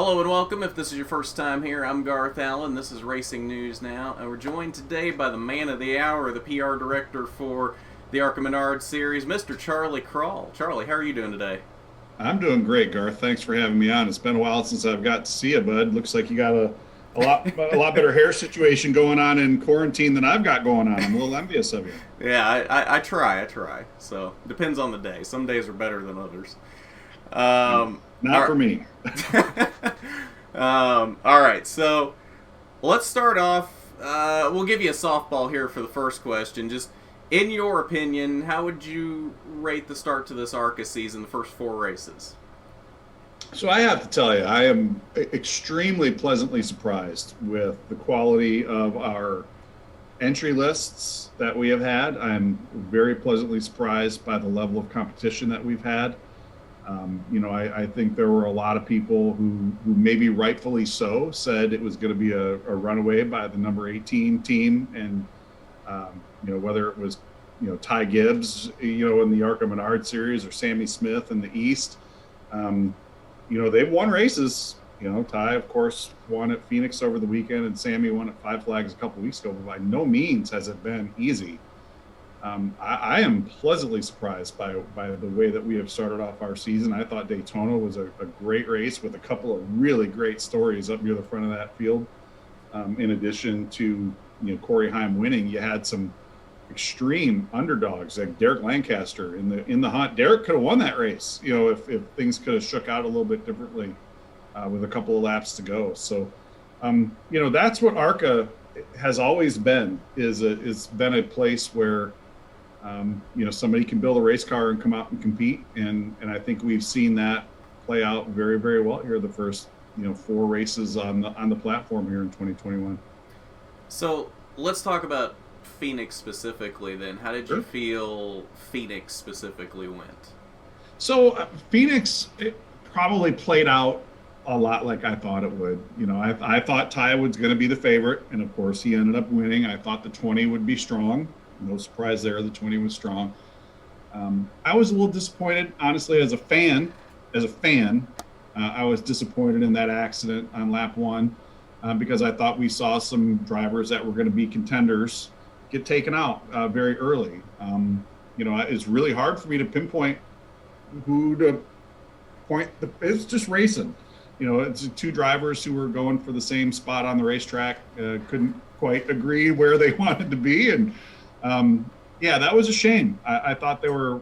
Hello and welcome. If this is your first time here, I'm Garth Allen. This is Racing News Now, and we're joined today by the man of the hour, the PR director for the ARCA Series, Mr. Charlie Krall. Charlie, how are you doing today? I'm doing great, Garth. Thanks for having me on. It's been a while since I've got to see you, bud. Looks like you got a lot better hair situation going on in quarantine than I've got going on. I'm a little envious of you. Yeah, I try. So, depends on the day. Some days are better than others. Not for me. All right, so let's start off. We'll give you a softball here for the first question. Just in your opinion, how would you rate the start to this ARCA season, the first four races? So I have to tell you, I am extremely pleasantly surprised with the quality of our entry lists that we have had. I'm very pleasantly surprised by the level of competition that we've had. I think there were a lot of people who maybe rightfully so said it was going to be a runaway by the number 18 team. And, whether it was, Ty Gibbs, in the ARCA Menard series or Sammy Smith in the East, they've won races. Ty, of course, won at Phoenix over the weekend and Sammy won at Five Flags a couple weeks ago, but by no means has it been easy. I am pleasantly surprised by the way that we have started off our season. I thought Daytona was a great race with a couple of really great stories up near the front of that field. In addition to Corey Heim winning, you had some extreme underdogs like Derek Lancaster in the hunt. Derek could have won that race, if things could have shook out a little bit differently with a couple of laps to go. So, that's what ARCA has always been. It's been a place where somebody can build a race car and come out and compete. And I think we've seen that play out very, very well here the first, four races on the platform here in 2021. So let's talk about Phoenix specifically then. How did Sure. you feel Phoenix specifically went? So Phoenix, it probably played out a lot like I thought it would. I thought Ty was going to be the favorite, and of course he ended up winning. I thought the 20 would be strong. No surprise there. The 20 was strong. I was a little disappointed, honestly, as a fan. I was disappointed in that accident on lap one because I thought we saw some drivers that were going to be contenders get taken out very early. It's really hard for me to pinpoint who to point. It's just racing. It's two drivers who were going for the same spot on the racetrack, couldn't quite agree where they wanted to be. And that was a shame. I thought there were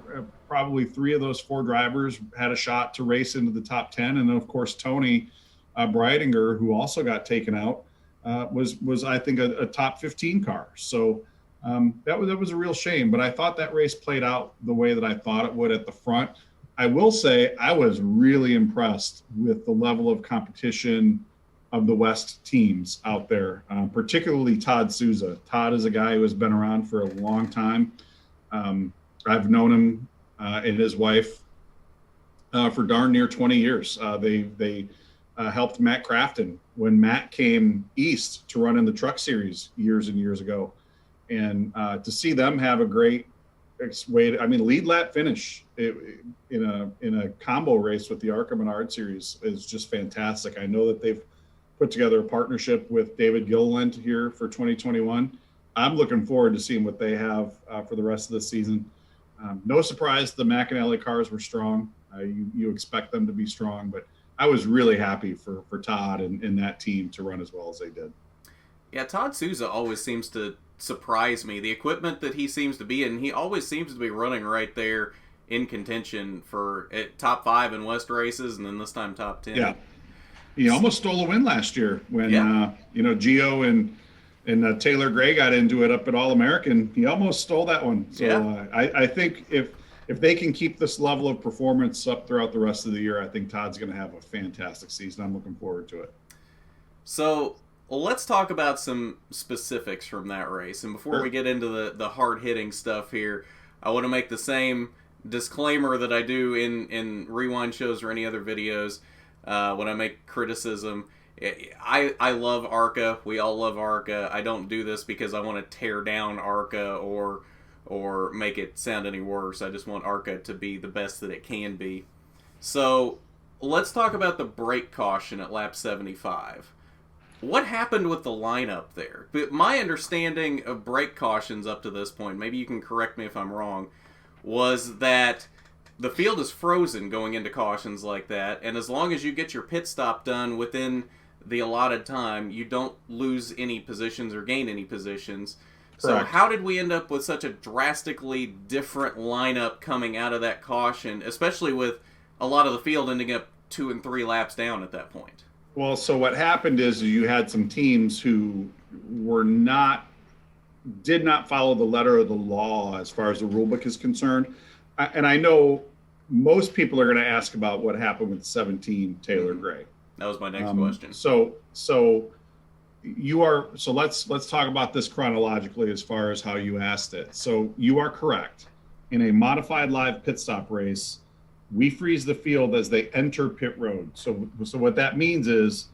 probably three of those four drivers had a shot to race into the top 10. And then, of course, Tony Breidinger, who also got taken out, was I think, a top 15 car. So that was a real shame. But I thought that race played out the way that I thought it would at the front. I will say I was really impressed with the level of competition of the West teams out there, particularly Todd Souza. Todd is a guy who has been around for a long time. I've known him and his wife for darn near 20 years. They helped Matt Crafton when Matt came east to run in the Truck Series years and years ago. And to see them have a great lead lap finish in a combo race with the ARCA Menard Series is just fantastic. I know that they've put together a partnership with David Gilliland here for 2021. I'm looking forward to seeing what they have for the rest of the season. No surprise, the McAnally cars were strong. You expect them to be strong, but I was really happy for Todd and that team to run as well as they did. Yeah, Todd Souza always seems to surprise me. The equipment that he seems to be in, he always seems to be running right there in contention for top 5 in West races, and then this time top 10. Yeah, he almost stole a win last year when Gio and Taylor Gray got into it up at All American. He almost stole that one. So I think if they can keep this level of performance up throughout the rest of the year, I think Todd's going to have a fantastic season. I'm looking forward to it. So let's talk about some specifics from that race. And before we get into the hard-hitting stuff here, I want to make the same disclaimer that I do in rewind shows or any other videos when I make criticism. I love ARCA. We all love ARCA. I don't do this because I want to tear down ARCA or make it sound any worse. I just want ARCA to be the best that it can be. So let's talk about the brake caution at lap 75. What happened with the lineup there? But my understanding of brake cautions up to this point, maybe you can correct me if I'm wrong, was that the field is frozen going into cautions like that, and as long as you get your pit stop done within the allotted time, you don't lose any positions or gain any positions. So Correct. how did we end up with such a drastically different lineup coming out of that caution, especially with a lot of the field ending up 2 and 3 laps down at that point? Well, so what happened is you had some teams who did not follow the letter of the law as far as the rule book is concerned. And I know most people are going to ask about what happened with 17 Taylor Gray. That was my next question. So let's talk about this chronologically as far as how you asked it. So you are correct. In a modified live pit stop race, we freeze the field as they enter pit road. So what that means is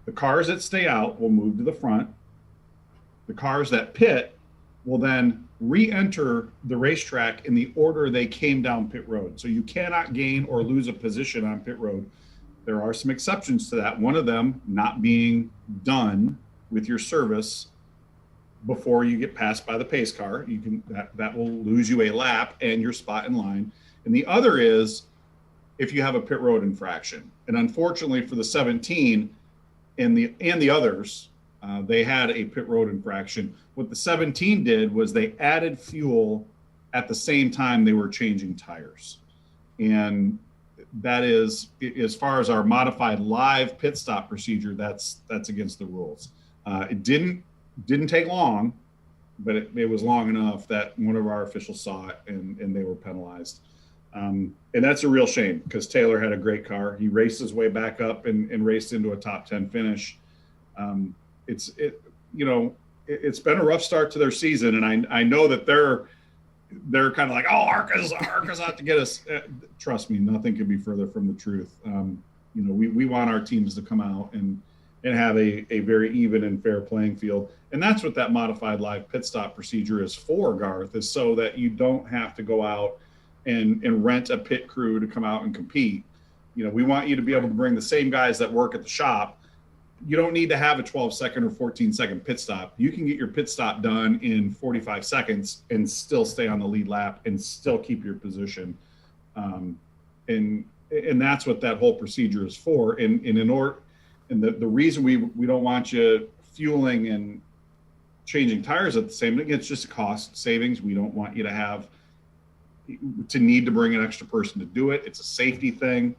the cars that stay out will move to the front. The cars that pit will then re-enter the racetrack in the order they came down pit road. So you cannot gain or lose a position on pit road. There are some exceptions to that. One of them not being done with your service before you get passed by the pace car. That will lose you a lap and your spot in line. And the other is if you have a pit road infraction. And unfortunately for the 17 and the others, they had a pit road infraction. What the 17 did was they added fuel at the same time they were changing tires. And that is, as far as our modified live pit stop procedure, that's against the rules. It didn't take long, but it was long enough that one of our officials saw it and they were penalized. And that's a real shame because Taylor had a great car. He raced his way back up and raced into a top 10 finish. It's been a rough start to their season, and I know that they're kind of like, oh, ARCA's out to get us. Trust me, nothing could be further from the truth. We want our teams to come out and have a very even and fair playing field. And that's what that modified live pit stop procedure is for, Garth, is so that you don't have to go out and rent a pit crew to come out and compete. We want you to be able to bring the same guys that work at the shop. You don't need to have a 12-second or 14-second pit stop. You can get your pit stop done in 45 seconds and still stay on the lead lap and still keep your position. And that's what that whole procedure is for. And the reason we don't want you fueling and changing tires at the same thing, it's just a cost savings. We don't want you to need to bring an extra person to do it. It's a safety thing.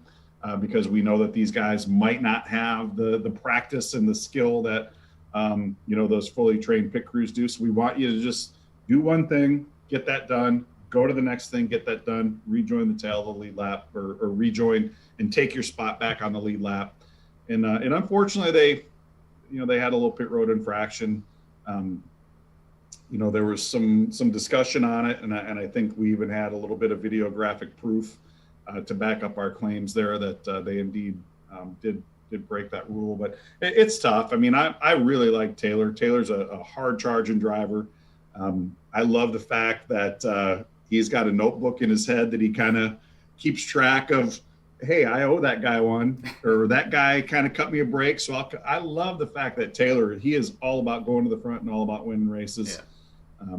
Because we know that these guys might not have the practice and the skill that, those fully trained pit crews do. So we want you to just do one thing, get that done, go to the next thing, get that done, rejoin the tail of the lead lap or rejoin and take your spot back on the lead lap. And unfortunately they had a little pit road infraction. There was some discussion on it. And I think we even had a little bit of videographic proof to back up our claims there that they indeed did break that rule. But it's tough. I mean, I really like Taylor. Taylor's a hard charging driver. I love the fact that he's got a notebook in his head that he kind of keeps track of, hey, I owe that guy one, or that guy kind of cut me a break. So I love the fact that Taylor, he is all about going to the front and all about winning races. Yeah.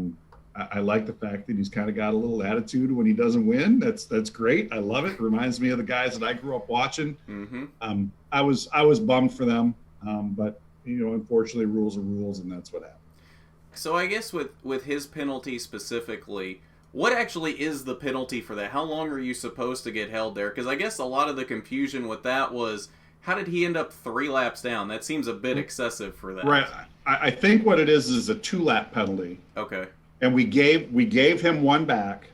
I like the fact that he's kind of got a little attitude when he doesn't win. That's great. I love it. Reminds me of the guys that I grew up watching. Mm-hmm. I was bummed for them, but unfortunately, rules are rules, and that's what happened. So I guess with his penalty specifically, what actually is the penalty for that? How long are you supposed to get held there? Because I guess a lot of the confusion with that was, how did he end up 3 laps down? That seems a bit excessive for that. Right. I think what it is a 2-lap penalty. Okay. And we gave him one back,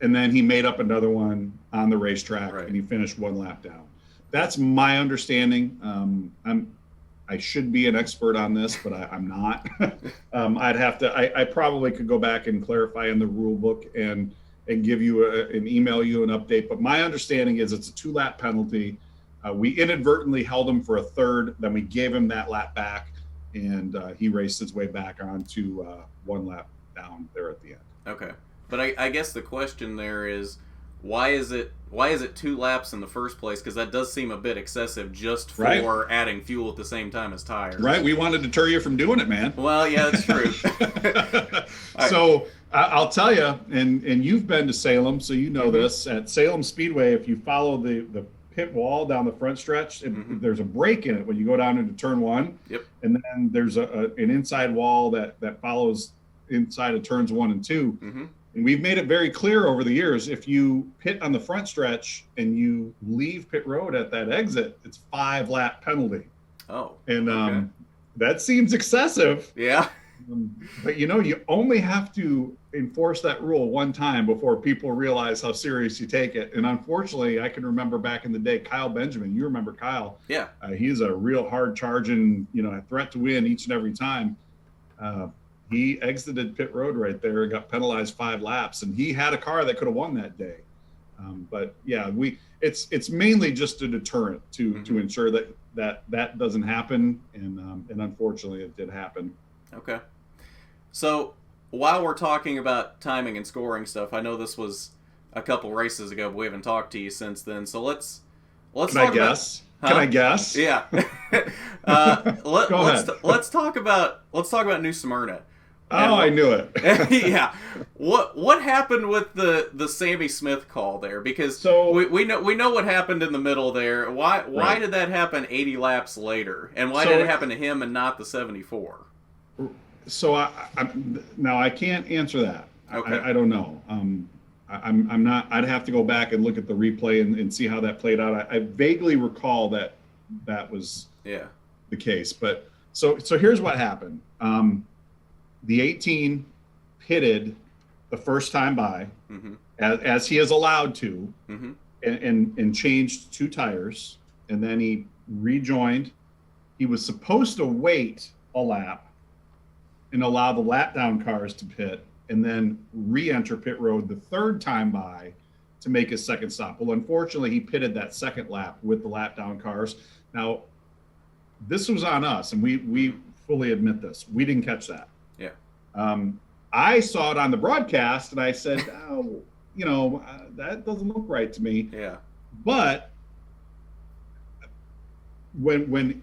and then he made up another one on the racetrack, right. And he finished 1 lap down. That's my understanding. I should be an expert on this, but I'm not. I'd have to. I probably could go back and clarify in the rule book and give you and email you an update. But my understanding is it's a 2-lap penalty. We inadvertently held him for a third, then we gave him that lap back, and he raced his way back onto 1 lap down there at the end. Okay. But I guess the question there is, why is it 2 laps in the first place? Because that does seem a bit excessive just for Right. adding fuel at the same time as tires. Right. We wanted to deter you from doing it, man. Well, yeah, that's true. All right. So I'll tell you, and you've been to Salem, so you know this. At Salem Speedway, if you follow the pit wall down the front stretch, there's a break in it when you go down into turn 1. Yep. And then there's an inside wall that follows inside of turns 1 and 2. And we've made it very clear over the years, if you pit on the front stretch and you leave pit road at that exit, it's 5-lap penalty. Oh. And okay. That seems excessive. Yeah. But you only have to enforce that rule one time before people realize how serious you take it. And unfortunately, I can remember back in the day, Kyle Benjamin. You remember Kyle? Yeah. He's a real hard charging, a threat to win each and every time. He exited pit road right there and got penalized 5 laps, and he had a car that could have won that day. But yeah, it's mainly just a deterrent to ensure that doesn't happen, and unfortunately, it did happen. Okay. So while we're talking about timing and scoring stuff, I know this was a couple races ago, but we haven't talked to you since then. So let's Can I guess? Can I guess? Yeah. Let's talk about New Smyrna. I knew it. Yeah. What happened with the Sammy Smith call there? Because we know what happened in the middle there. Why did that happen 80 laps later? And why did it happen to him and not the 74? So I can't answer that. Okay. I don't know. I'm not. I'd have to go back and look at the replay and see how that played out. I vaguely recall that was the case. But so here's what happened. The 18 pitted the first time by, as he is allowed to, and changed 2 tires, and then he rejoined. He was supposed to wait a lap and allow the lap down cars to pit, and then re-enter pit road the third time by to make his second stop. Well, unfortunately, he pitted that second lap with the lap down cars. Now, this was on us, and we fully admit this. We didn't catch that. Yeah. I saw it on the broadcast, and I said, that doesn't look right to me. Yeah. But when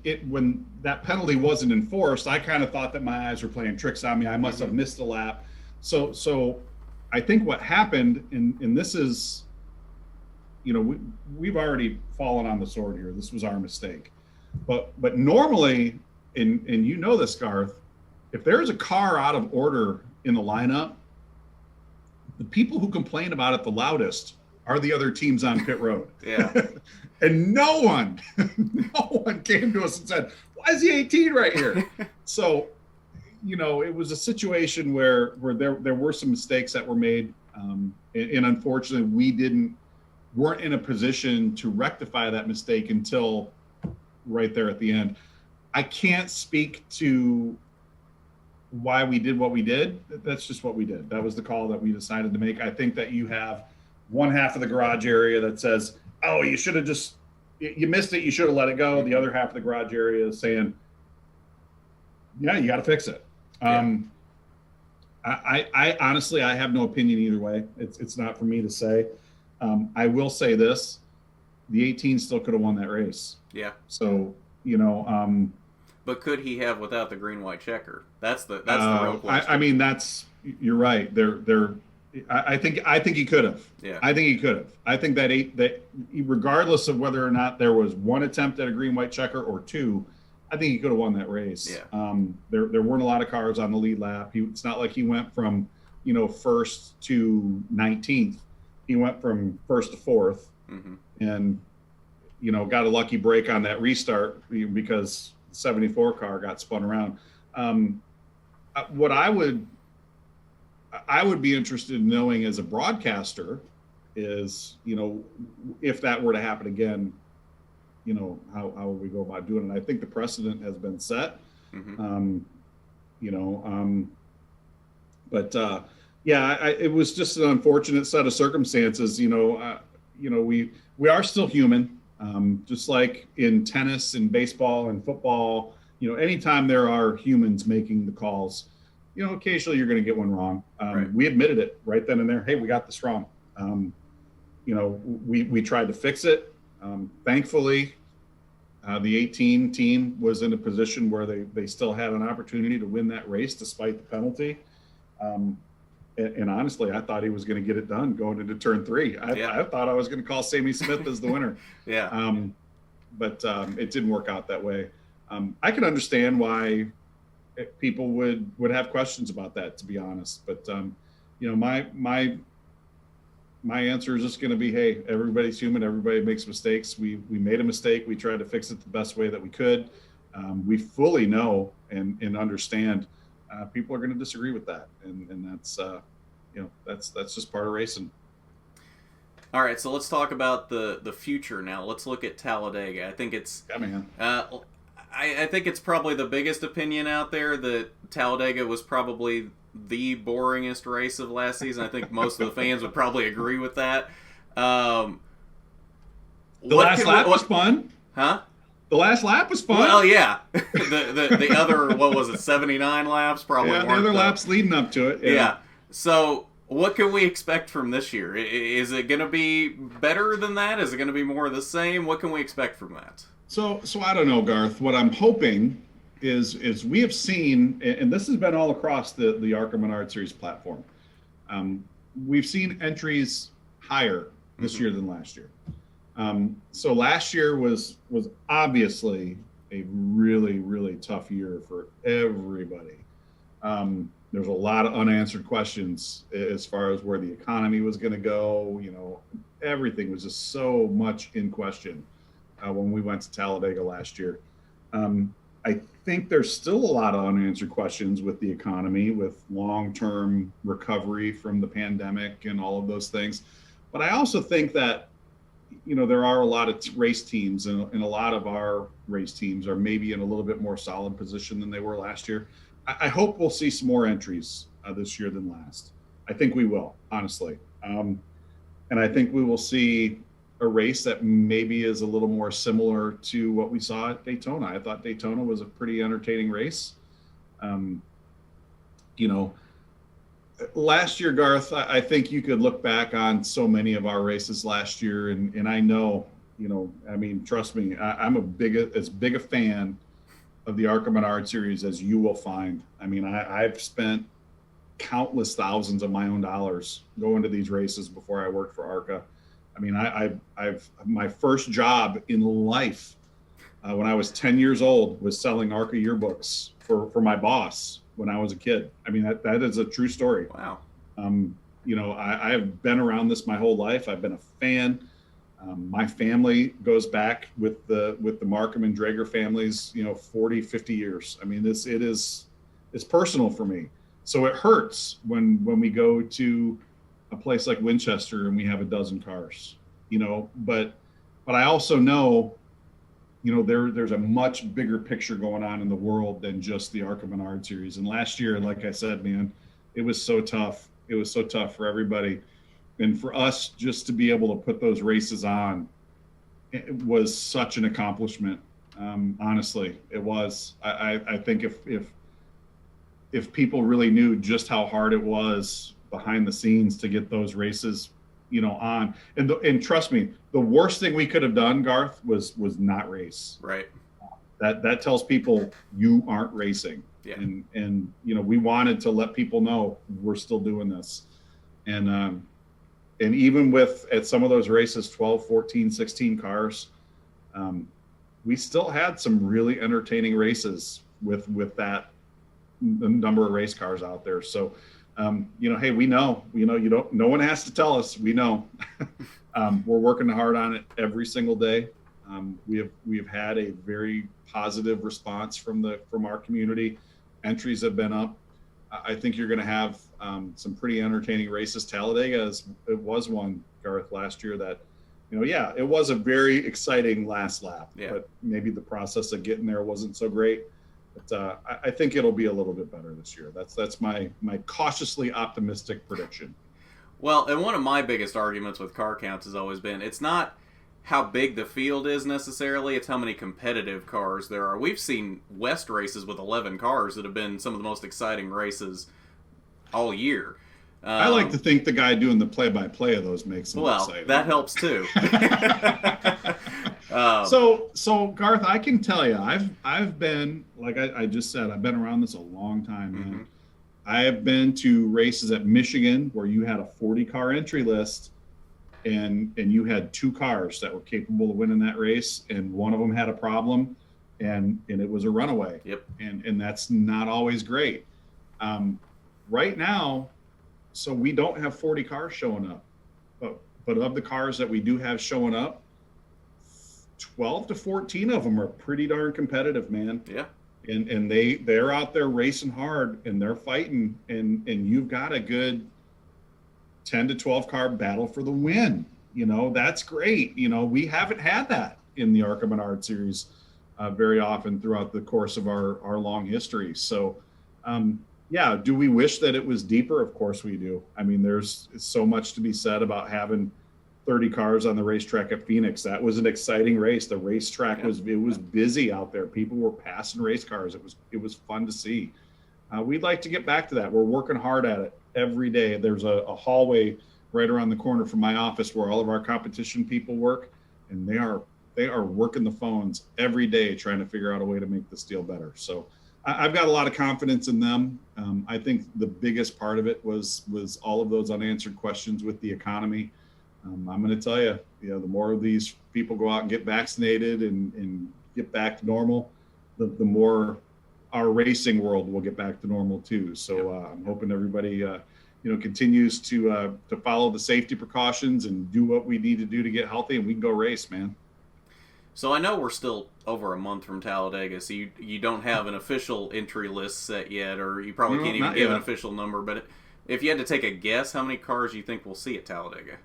that penalty wasn't enforced, I kind of thought that my eyes were playing tricks on me. I must have missed a lap. So I think what happened, and this is, we've already fallen on the sword here. This was our mistake. But normally, and you know this, Garth, if there's a car out of order in the lineup, the people who complain about it the loudest are the other teams on pit road. Yeah. And no one came to us and said, why is the 18 right here? So, it was a situation where there were some mistakes that were made. And unfortunately, we weren't in a position to rectify that mistake until right there at the end. I can't speak to why we did what we did. That's just what we did. That was the call that we decided to make. I think that you have one half of the garage area that says, oh, you should have you missed it, you should have let it go. The other half of the garage area is saying, yeah, you got to fix it. Yeah. I honestly, I have no opinion either way. It's not for me to say. I will say this, the 18 still could have won that race. Yeah. So, but could he have without the green-white checker? That's the real question. I mean, you're right. I think he could have. Yeah. I think he could have. I think that regardless of whether or not there was one attempt at a green-white checker or 2, I think he could have won that race. Yeah. There weren't a lot of cars on the lead lap. It's not like he went from, first to 19th. He went from first to fourth, and got a lucky break on that restart because the 74 car got spun around. What I would be interested in knowing as a broadcaster is, if that were to happen again, how would we go about doing it? I think the precedent has been set. It was just an unfortunate set of circumstances. We are still human, just like in tennis and baseball and football. Anytime there are humans making the calls, occasionally you're going to get one wrong. Right. We admitted it right then and there. Hey, we got this wrong. we tried to fix it. Thankfully, the 18 team was in a position where they still had an opportunity to win that race despite the penalty. And honestly, I thought he was going to get it done going into turn 3. I thought I was going to call Sammy Smith as the winner. But it didn't work out that way. I can understand why people would have questions about that, to be honest. But my answer is just going to be, hey, everybody's human. Everybody makes mistakes. We made a mistake. We tried to fix it the best way that we could. We fully know and understand people are going to disagree with that, and that's just part of racing. All right, so let's talk about the future now. Let's look at Talladega. I think it's I think it's probably the biggest opinion out there that Talladega was probably the boringest race of last season. I think most of the fans would probably agree with that. The last lap was fun. Huh? The last lap was fun. Well, yeah. the other, what was it, 79 laps? Probably the other laps leading up to it. Yeah. So what can we expect from this year? Is it going to be better than that? Is it going to be more of the same? What can we expect from that? So I don't know, Garth. What I'm hoping is we have seen, and this has been all across the ARCA Menard Series platform, we've seen entries higher this year than last year. So last year was obviously a really, really tough year for everybody. There's a lot of unanswered questions as far as where the economy was going to go. Everything was just so much in question when we went to Talladega last year. I think there's still a lot of unanswered questions with the economy, with long-term recovery from the pandemic and all of those things. But I also think that, there are a lot of race teams, and a lot of our race teams are maybe in a little bit more solid position than they were last year. I hope we'll see some more entries this year than last. I think we will, honestly. And I think we will see a race that maybe is a little more similar to what we saw at Daytona. I thought Daytona was a pretty entertaining race. Last year, Garth, I think you could look back on so many of our races last year, and I know, trust me, I'm as big a fan of the ARCA Menard Series as you will find. I've spent countless thousands of my own dollars going to these races before I worked for ARCA. I've my first job in life when I was 10 years old was selling ARCA yearbooks for my boss when I was a kid. That is a true story. Wow. I've been around this my whole life. I've been a fan. My family goes back with the Markham and Drager families, 40, 50 years. It's personal for me. So it hurts when we go to a place like Winchester and we have a dozen cars, but I also know, there's a much bigger picture going on in the world than just the ARCA Menard Series. And last year, like I said, man, it was so tough. It was so tough for everybody. And for us just to be able to put those races on, it was such an accomplishment. Honestly, it was. I think if people really knew just how hard it was behind the scenes to get those races, on, and trust me, the worst thing we could have done, Garth, was not race. Right. That tells people you aren't racing. Yeah. And we wanted to let people know we're still doing this. And even at some of those races, 12, 14, 16 cars, we still had some really entertaining races with that number of race cars out there. So, hey, we know, no one has to tell us, we know. We're working hard on it every single day. We have had a very positive response from our community. Entries have been up. I think you're going to have some pretty entertaining races. Talladega it was one, Garth, last year that, it was a very exciting last lap, but maybe the process of getting there wasn't so great. But I think it'll be a little bit better this year. That's my cautiously optimistic prediction. Well, and one of my biggest arguments with car counts has always been it's not how big the field is necessarily, it's how many competitive cars there are. We've seen West races with 11 cars that have been some of the most exciting races all year. I like to think the guy doing the play-by-play of those makes them exciting. That helps too. So Garth, I can tell you, I've been, like I just said, I've been around this a long time, man. Mm-hmm. I have been to races at Michigan where you had a 40-car entry list, and you had 2 cars that were capable of winning that race, and one of them had a problem, and it was a runaway. Yep. And that's not always great. Right now, so we don't have 40 cars showing up, but of the cars that we do have showing up, 12 to 14 of them are pretty darn competitive, man. Yeah. And they're out there racing hard, and they're fighting, and you've got a good 10 to 12 car battle for the win. That's great. We haven't had that in the ARCA Menard series very often throughout the course of our long history. So yeah, do we wish that it was deeper? Of course we do. I mean, there's so much to be said about having 30 cars on the racetrack at Phoenix. That was an exciting race. The racetrack was busy out there. People were passing race cars. It was fun to see. We'd like to get back to that. We're working hard at it every day. There's a hallway right around the corner from my office where all of our competition people work, and they are working the phones every day trying to figure out a way to make this deal better. So I've got a lot of confidence in them. I think the biggest part of it was all of those unanswered questions with the economy. I'm going to tell you, the more of these people go out and get vaccinated and get back to normal, the more our racing world will get back to normal too. So I'm hoping everybody, continues to follow the safety precautions and do what we need to do to get healthy, and we can go race, man. So I know we're still over a month from Talladega, so you don't have an official entry list set yet, or you probably can't even give an official number. But if you had to take a guess, how many cars you think we'll see at Talladega?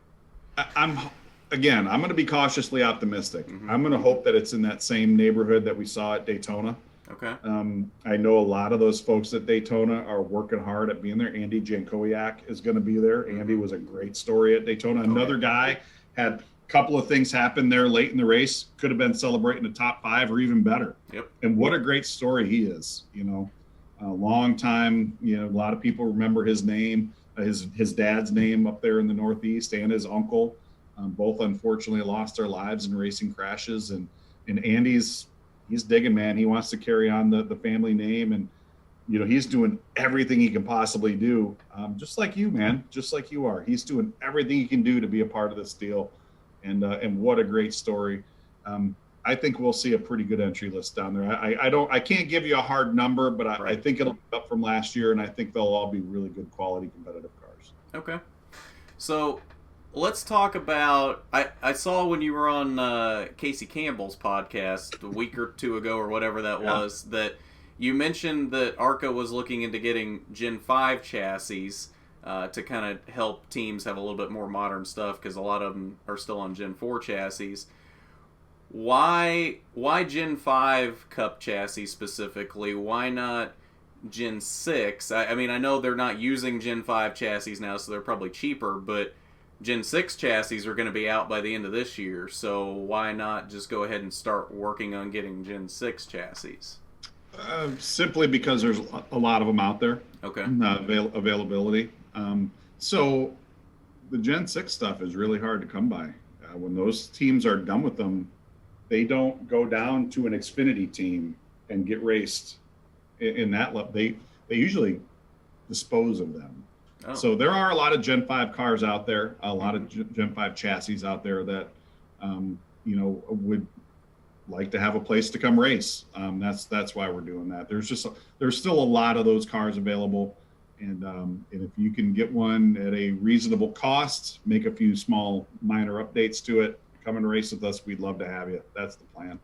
I'm going to be cautiously optimistic. Mm-hmm. I'm going to hope that it's in that same neighborhood that we saw at Daytona. Okay. I know a lot of those folks at Daytona are working hard at being there. Andy Jankowiak is going to be there. Mm-hmm. Andy was a great story at Daytona. Another guy had a couple of things happen there late in the race. Could have been celebrating the top 5 or even better. Yep. And what a great story he is. A long time. A lot of people remember his name. His dad's name up there in the Northeast, and his uncle, both unfortunately lost their lives in racing crashes. And Andy's digging, man. He wants to carry on the family name, and he's doing everything he can possibly do, just like you, man, just like you are. He's doing everything he can do to be a part of this deal, and what a great story. I think we'll see a pretty good entry list down there. I can't give you a hard number, but I think it'll be up from last year, and I think they'll all be really good quality competitive cars. Okay. So let's talk about, I saw when you were on Casey Campbell's podcast a week or 2 ago or whatever that was, that you mentioned that ARCA was looking into getting Gen 5 chassis to kind of help teams have a little bit more modern stuff, because a lot of them are still on Gen 4 chassis. Why Gen 5 Cup chassis specifically? Why not Gen 6? I mean, I know they're not using Gen 5 chassis now, so they're probably cheaper, but Gen 6 chassis are going to be out by the end of this year, so why not just go ahead and start working on getting Gen 6 chassis? Simply because there's a lot of them out there. Okay. Availability. So the Gen 6 stuff is really hard to come by. When those teams are done with them, they don't go down to an Xfinity team and get raced in that level. They usually dispose of them. Oh. So there are a lot of Gen 5 cars out there, a lot of Gen 5 chassis out there that, would like to have a place to come race. That's why we're doing that. There's still a lot of those cars available. And if you can get one at a reasonable cost, make a few small minor updates to it, come and race with us, we'd love to have you. That's the plan.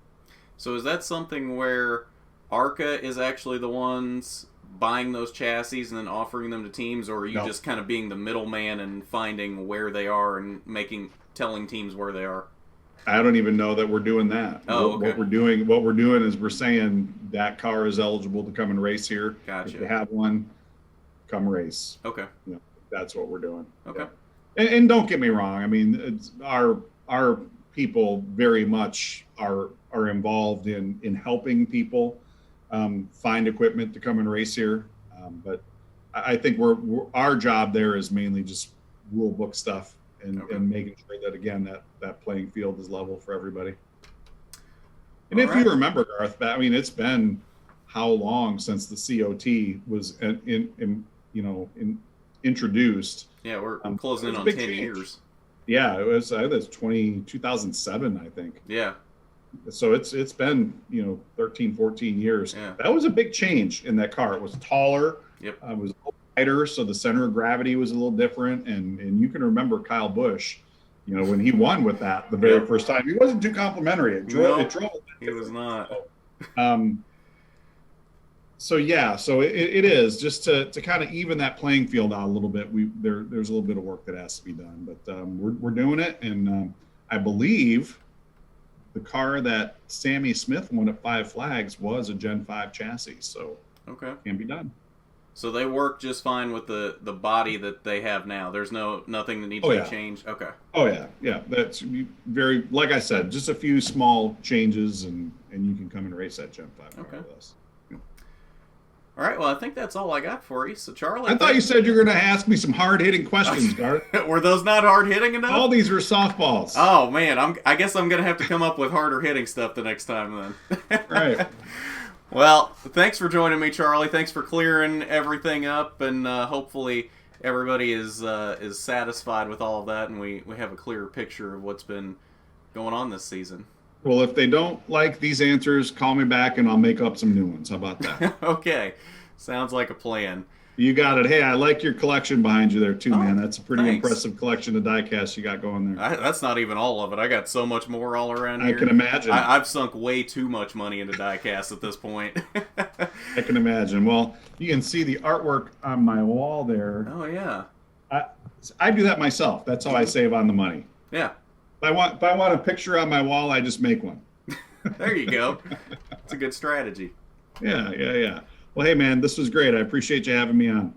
So is that something where ARCA is actually the ones buying those chassis and then offering them to teams, or are you just kind of being the middleman and finding where they are and telling teams where they are? I don't even know that we're doing that. Oh, okay. What we're doing is we're saying that car is eligible to come and race here. Gotcha. If you have one, come race. Okay. That's what we're doing. Okay. Yeah. And don't get me wrong. I mean, our people very much are involved in helping people find equipment to come and race here. But I think our job there is mainly just rule book stuff and making sure that, again, that playing field is level for everybody. And if you remember, Garth, I mean, it's been how long since the COT was introduced? Yeah, we're closing in on 10 years. Yeah, it was 2007, I think. Yeah. So it's been 13, 14 years. Yeah. That was a big change in that car. It was taller. Yep. It was a little lighter, so the center of gravity was a little different. And you can remember Kyle Busch, when he won with that the very first time. He wasn't too complimentary. It drove. He was not. So it is just to kind of even that playing field out a little bit. There's a little bit of work that has to be done, but we're doing it, and I believe the car that Sammy Smith won at Five Flags was a Gen 5 chassis, so it can be done. So they work just fine with the body that they have now. There's nothing that needs to be changed. Okay. Oh yeah. That's very, like I said, just a few small changes, and you can come and race that Gen 5 car with us. All right, well, I think that's all I got for you. So, Charlie, I thought you said you were going to ask me some hard-hitting questions, Garth. Were those not hard-hitting enough? All these were softballs. Oh, man, I guess I'm going to have to come up with harder-hitting stuff the next time then. Right. Well, thanks for joining me, Charlie. Thanks for clearing everything up, and hopefully everybody is satisfied with all of that, and we have a clearer picture of what's been going on this season. Well, if they don't like these answers, call me back and I'll make up some new ones. How about that? Okay. Sounds like a plan. You got it. Hey, I like your collection behind you there too, man. That's a pretty impressive collection of diecast you got going there. That's not even all of it. I got so much more all around here. I can imagine. I've sunk way too much money into diecast at this point. I can imagine. Well, you can see the artwork on my wall there. Oh, yeah. I do that myself. That's how I save on the money. Yeah. If I want a picture on my wall, I just make one. There you go. It's a good strategy. Yeah. Well, hey, man, this was great. I appreciate you having me on.